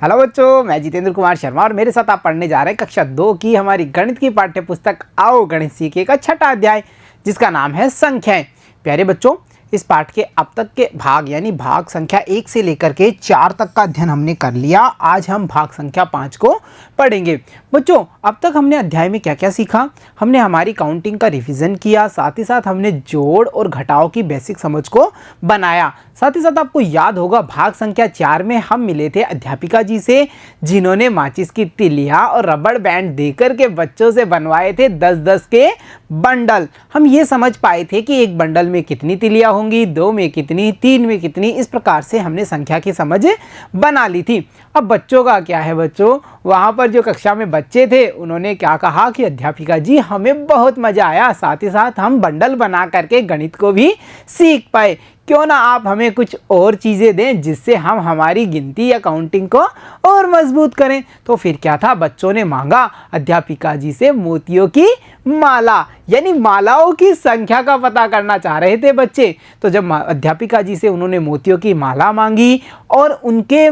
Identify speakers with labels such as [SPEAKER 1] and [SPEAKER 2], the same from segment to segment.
[SPEAKER 1] Hello बच्चों, मैं जितेंद्र कुमार शर्मा और मेरे साथ आप पढ़ने जा रहे हैं कक्षा 2 की हमारी गणित की पाठ्य पुस्तक आओ गणित सीखे का छठा अध्याय, जिसका नाम है संख्याएं। प्यारे बच्चों, इस पाठ के अब तक के भाग यानी भाग संख्या 1 से लेकर के 4 तक का अध्ययन हमने कर लिया। आज हम भाग संख्या 5 को पढ़ेंगे। बच्चों, अब तक हमने अध्याय में क्या क्या सीखा? हमने हमारी काउंटिंग का रिवीजन किया, साथ ही साथ हमने जोड़ और घटाव की बेसिक समझ को बनाया। साथ ही साथ आपको याद होगा भाग संख्या 4 में हम मिले थे अध्यापिका जी से, जिन्होंने माचिस की तिलियाँ और रबड़ बैंड देकर के बच्चों से बनवाए थे 10-10 के बंडल। हम ये समझ पाए थे कि एक बंडल में कितनी तिलियाँ होंगी, 2 में कितनी, 3 में कितनी। इस प्रकार से हमने संख्या की समझ बना ली थी। अब बच्चों का क्या है बच्चों, वहाँ पर जो कक्षा में बच्चे थे उन्होंने क्या कहा कि अध्यापिका जी हमें बहुत मज़ा आया, साथ ही साथ हम बंडल बना करके गणित को भी सीख पाए। क्यों ना आप हमें कुछ और चीज़ें दें जिससे हम हमारी गिनती या काउंटिंग को और मजबूत करें। तो फिर क्या था, बच्चों ने मांगा अध्यापिका जी से मोतियों की माला, यानी मालाओं की संख्या का पता करना चाह रहे थे बच्चे। तो जब अध्यापिका जी से उन्होंने मोतियों की माला मांगी और उनके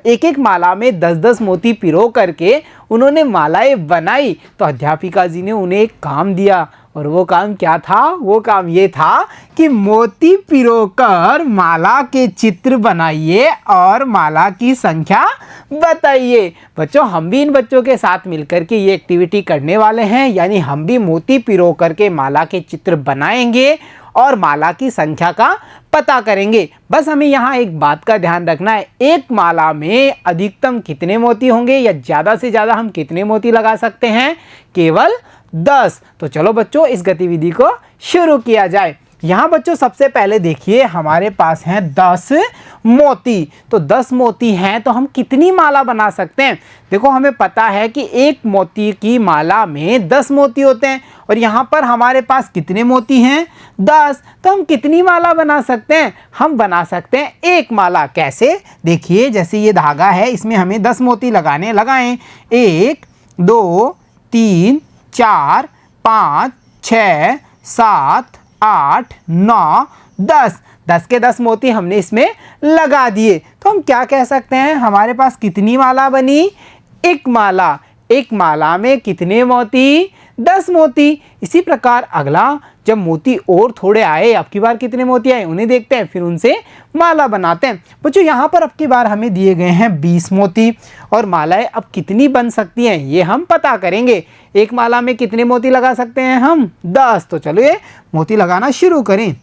[SPEAKER 1] एक एक माला में 10-10 मोती पिरो करके उन्होंने मालाएं बनाई, तो अध्यापिका जी ने उन्हें एक काम दिया। और वो काम क्या था? वो काम ये था कि मोती पिरोकर माला के चित्र बनाइए और माला की संख्या बताइए। बच्चों, हम भी इन बच्चों के साथ मिलकर के ये एक्टिविटी करने वाले हैं, यानी हम भी मोती पिरोकर के माला के चित्र बनाएंगे और माला की संख्या का पता करेंगे। बस हमें यहाँ एक बात का ध्यान रखना है, एक माला में अधिकतम कितने मोती होंगे या ज़्यादा से ज़्यादा हम कितने मोती लगा सकते हैं? केवल 10। तो चलो बच्चों, इस गतिविधि को शुरू किया जाए। यहाँ बच्चों सबसे पहले देखिए हमारे पास हैं 10 मोती। तो 10 मोती हैं तो हम कितनी माला बना सकते हैं? देखो, हमें पता है कि एक मोती की माला में 10 मोती होते हैं और यहाँ पर हमारे पास कितने मोती हैं? 10। तो हम कितनी माला बना सकते हैं? हम बना सकते हैं एक माला। कैसे? देखिए, जैसे ये धागा है, इसमें हमें 10 मोती लगाएं। 1 2 3 4 5 6 7 8 9 10। 10 के 10 मोती हमने इसमें लगा दिए। तो हम क्या कह सकते हैं, हमारे पास कितनी माला बनी? एक माला। एक माला में कितने मोती? 10 मोती। इसी प्रकार अगला, जब मोती और थोड़े आए, अब की बार कितने मोती आए उन्हें देखते हैं, फिर उनसे माला बनाते हैं। बच्चों, यहाँ पर अब की बार हमें दिए गए हैं 20 मोती और मालाएं अब कितनी बन सकती हैं ये हम पता करेंगे। एक माला में कितने मोती लगा सकते हैं हम? 10। तो चलिए मोती लगाना शुरू करें।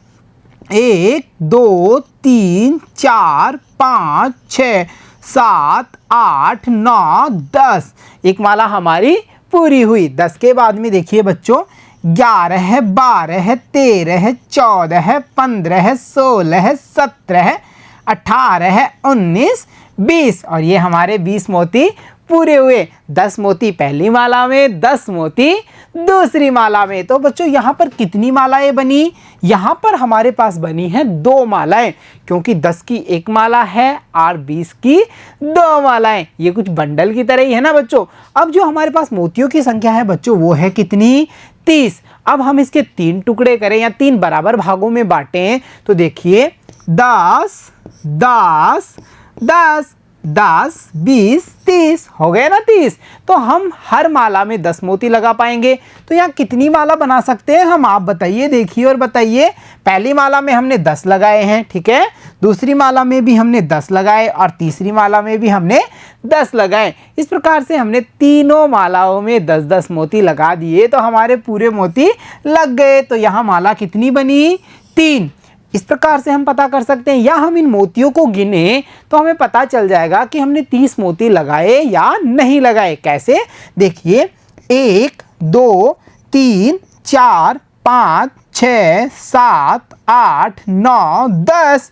[SPEAKER 1] 1 2 3 4 5 6 7 8 9 10। एक माला हमारी पूरी हुई। 10 के बाद में देखिए बच्चों, 11 12 13 14 15 16 17 18 19 20 और ये हमारे 20 मोती पूरे हुए। 10 मोती पहली माला में, 10 मोती दूसरी माला में। तो बच्चों, यहाँ पर कितनी मालाएं बनी? यहाँ पर हमारे पास बनी हैं 2 मालाएं, क्योंकि 10 की एक माला है और 20 की 2 मालाएं। ये कुछ बंडल की तरह ही है ना बच्चों। अब जो हमारे पास मोतियों की संख्या है बच्चों, वो है कितनी? 30। अब हम इसके 3 टुकड़े करें या 3 बराबर भागों में बांटें, तो देखिए 10 10 10 10 20 30 हो गए ना 30। तो हम हर माला में 10 मोती लगा पाएंगे। तो यहाँ कितनी माला बना सकते हैं हम? आप बताइए, देखिए और बताइए। पहली माला में हमने 10 लगाए हैं, ठीक है। दूसरी माला में भी हमने 10 लगाए और तीसरी माला में भी हमने 10 लगाए। इस प्रकार से हमने तीनों मालाओं में 10-10 मोती लगा दिए, तो हमारे पूरे मोती लग गए। तो यहाँ माला कितनी बनी? 3। इस प्रकार से हम पता कर सकते हैं, या हम इन मोतियों को गिने तो हमें पता चल जाएगा कि हमने 30 मोती लगाए या नहीं लगाए। कैसे? देखिए, 1 2 3 4 5 6 7 8 9 10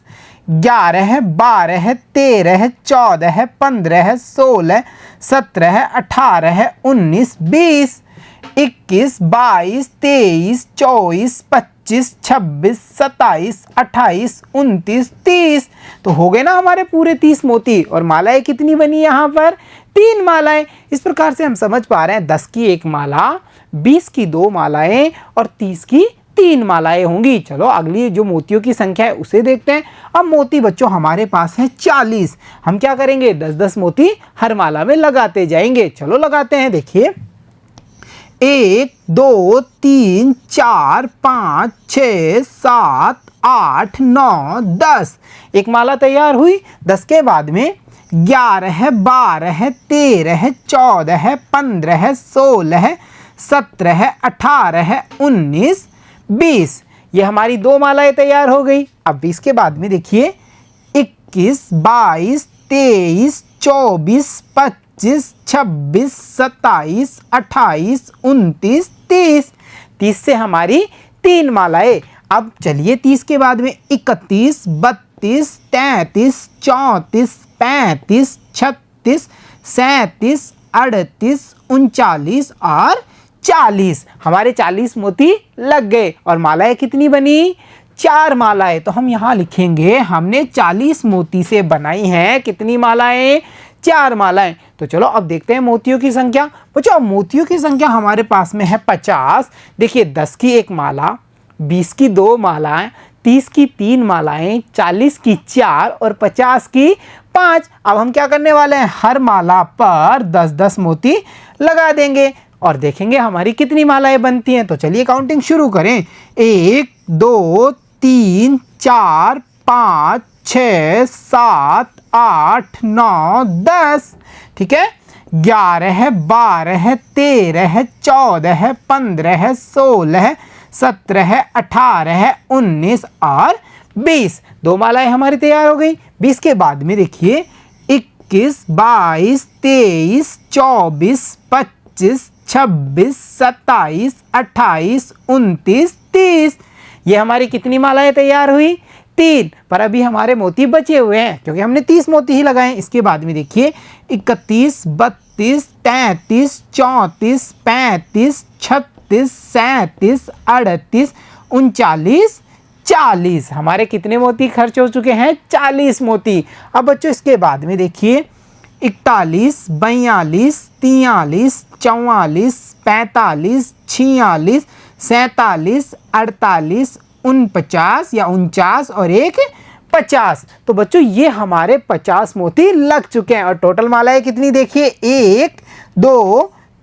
[SPEAKER 1] 11 12 13 14 15 16 17 18 19 20 21 22 23 24 25 26 27 28 29 30। तो हो गए ना हमारे पूरे 30 मोती। और मालाएं कितनी बनी यहाँ पर? 3 मालाएं। इस प्रकार से हम समझ पा रहे हैं 10 की एक माला, 20 की 2 मालाएं और 30 की 3 मालाएं होंगी। चलो अगली जो मोतियों की संख्या है उसे देखते हैं। अब मोती बच्चों हमारे पास है 40। हम क्या करेंगे, 10-10 मोती हर माला में लगाते जाएंगे। चलो लगाते हैं। देखिए 1 2 3 4 5 6 7 8 9 10। एक माला तैयार हुई। 10 के बाद में 11 12 13 14 15 16 17 18 19 20। ये हमारी 2 मालाएं तैयार हो गई। अब 20 के बाद में देखिए 21 22 23 24 25 26 27 28 29 30। 30 से हमारी 3 मालाएं। अब चलिए 30 के बाद में 31 32 33 34 35 36 37 38 39 और 40। हमारे 40 मोती लग गए और मालाएं कितनी बनी, 4 मालाएं। तो हम यहाँ लिखेंगे हमने 40 मोती से बनाई हैं कितनी मालाएं, 4 मालाएं। तो चलो अब देखते हैं मोतियों की संख्या। बच्चों अब मोतियों की संख्या हमारे पास में है 50। देखिए 10 की 1 माला, 20 की 2 मालाएं, 30 की 3 मालाएं, 40 की 4 और 50 की 5। अब हम क्या करने वाले हैं, हर माला पर 10-10 मोती लगा देंगे और देखेंगे हमारी कितनी मालाएं बनती हैं। तो चलिए काउंटिंग शुरू करें। 1 2 3 4 5 6 7 8 9 10। ठीक है, 11 12 13 14 15 16 17 18 19 और 20। 2 मालाएं हमारी तैयार हो गई। 20 के बाद में देखिए 21 22 23 24 25 26 27 28 29 30। ये हमारी कितनी मालाएं तैयार हुई, 3। पर अभी हमारे मोती बचे हुए हैं क्योंकि हमने 30 मोती ही लगाए। इसके बाद में देखिए 31 32 33 34 35 36 37 38 39 40। हमारे कितने मोती खर्च हो चुके हैं, 40 मोती। अब बच्चों इसके बाद में देखिए 41 42 43 44 45 46 47 48 49 या 49 और 1 50। तो बच्चों ये हमारे 50 मोती लग चुके हैं। और टोटल मालाएं कितनी देखिए, 1 2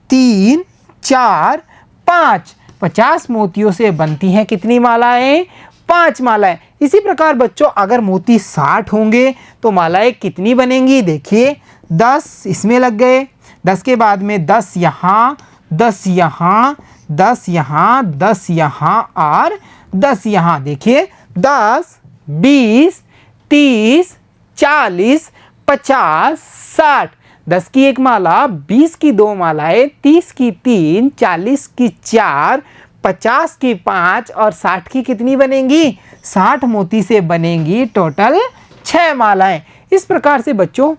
[SPEAKER 1] 3 4 5। 50 मोतियों से बनती हैं कितनी मालाएं, 5 मालाएं। इसी प्रकार बच्चों अगर मोती 60 होंगे तो मालाएं कितनी बनेंगी, देखिए 10 इसमें लग गए। 10 के बाद में 10 यहाँ 10 यहाँ 10 यहाँ 10 यहाँ और 10 यहाँ। देखिए 10 20 30 40 50 60। 10 की 1 माला, 20 की 2 मालाएं, 30 की 3, 40 की 4, 50 की 5 और 60 की कितनी बनेंगी, 60 मोती से बनेंगी टोटल 6 मालाएं। इस प्रकार से बच्चों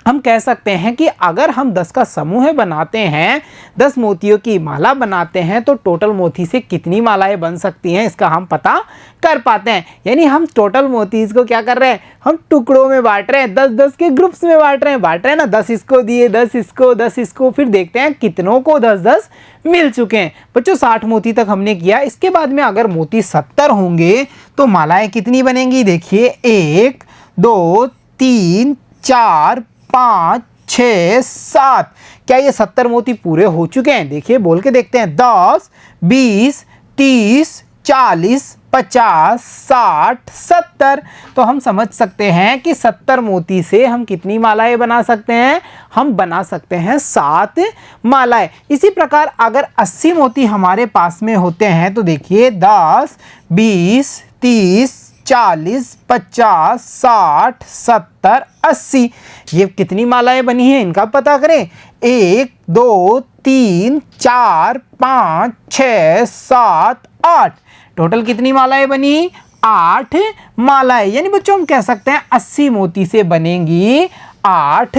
[SPEAKER 1] हम कह सकते हैं कि अगर हम 10 का समूह बनाते हैं, 10 मोतियों की माला बनाते हैं तो टोटल मोती से कितनी मालाएं बन सकती हैं इसका हम पता कर पाते हैं। यानी हम टोटल मोती को क्या कर रहे हैं, हम टुकड़ों में बांट रहे हैं, 10-10 के ग्रुप्स में बांट रहे हैं ना। 10 इसको दिए, 10 इसको, 10 इसको, फिर देखते हैं कितनों को 10-10 मिल चुके हैं। बच्चों 60 मोती तक हमने किया। इसके बाद में अगर मोती 70 होंगे तो मालाएं कितनी बनेंगी, देखिए 1 2 3 4 5 6 7। क्या ये 70 मोती पूरे हो चुके हैं, देखिए बोल के देखते हैं। 10 20 30 40 50 60 70। तो हम समझ सकते हैं कि 70 मोती से हम कितनी मालाएं बना सकते हैं, हम बना सकते हैं 7 मालाएं। इसी प्रकार अगर 80 मोती हमारे पास में होते हैं तो देखिए 10 20 30 40 50 60 70 80। ये कितनी मालाएं बनी हैं इनका पता करें। 1 2 3 4 5 6 7 8। टोटल कितनी मालाएं बनी, 8 मालाएं। यानी बच्चों हम कह सकते हैं 80 मोती से बनेंगी 8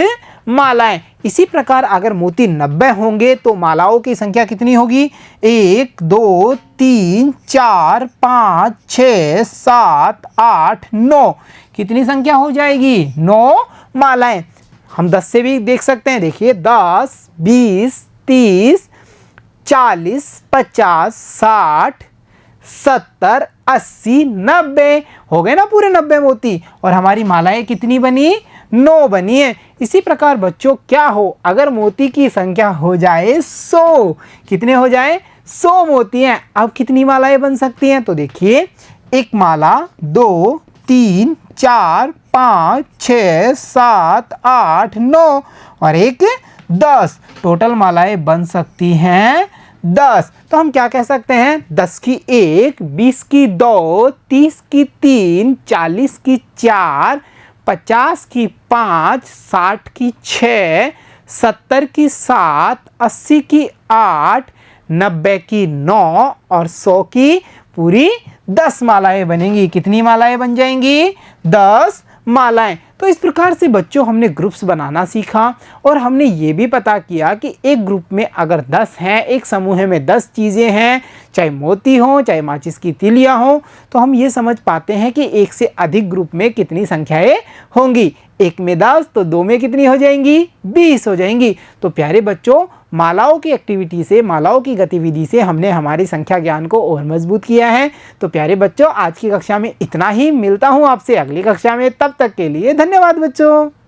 [SPEAKER 1] मालाएं। इसी प्रकार अगर मोती 90 होंगे तो मालाओं की संख्या कितनी होगी, 1 2 3 4 5 6 7 8 9। कितनी संख्या हो जाएगी, 9 मालाएं। हम 10 से भी देख सकते हैं, देखिए 10 20 30 40 50 60 70, 80, 90 हो गए ना पूरे 90 मोती। और हमारी मालाएं कितनी बनी? 9 बनी है। इसी प्रकार बच्चों क्या हो अगर मोती की संख्या हो जाए 100, कितने हो जाए? 100 मोती हैं। अब कितनी मालाएं बन सकती हैं? तो देखिए, एक माला 2, 3, 4, 5, 6, 7, 8, 9 और एक 10। टोटल मालाएं बन सकती हैं 10। तो हम क्या कह सकते हैं? 10 की 1, 20 की 2, 30 की 3, 40 की 4, 50 की 5, 60 की 6, 70 की 7, 80 की 8, 90 की 9 और 100 की पूरी 10 मालाएं बनेंगी। कितनी मालाएं बन जाएंगी? 10 मालाएं। तो इस प्रकार से बच्चों हमने ग्रुप्स बनाना सीखा और हमने ये भी पता किया कि एक ग्रुप में अगर 10 हैं, एक समूह में 10 चीज़ें हैं, चाहे मोती हो चाहे माचिस की तिलियाँ हो, तो हम ये समझ पाते हैं कि एक से अधिक ग्रुप में कितनी संख्याएं होंगी। एक में 10 तो 2 में कितनी हो जाएंगी? 20 हो जाएंगी। तो प्यारे बच्चों, मालाओं की एक्टिविटी से, मालाओं की गतिविधि से हमने हमारी संख्या ज्ञान को और मजबूत किया है। तो प्यारे बच्चों, आज की कक्षा में इतना ही। मिलता हूँ आपसे अगली कक्षा में। तब तक के लिए धन्यवाद बच्चों।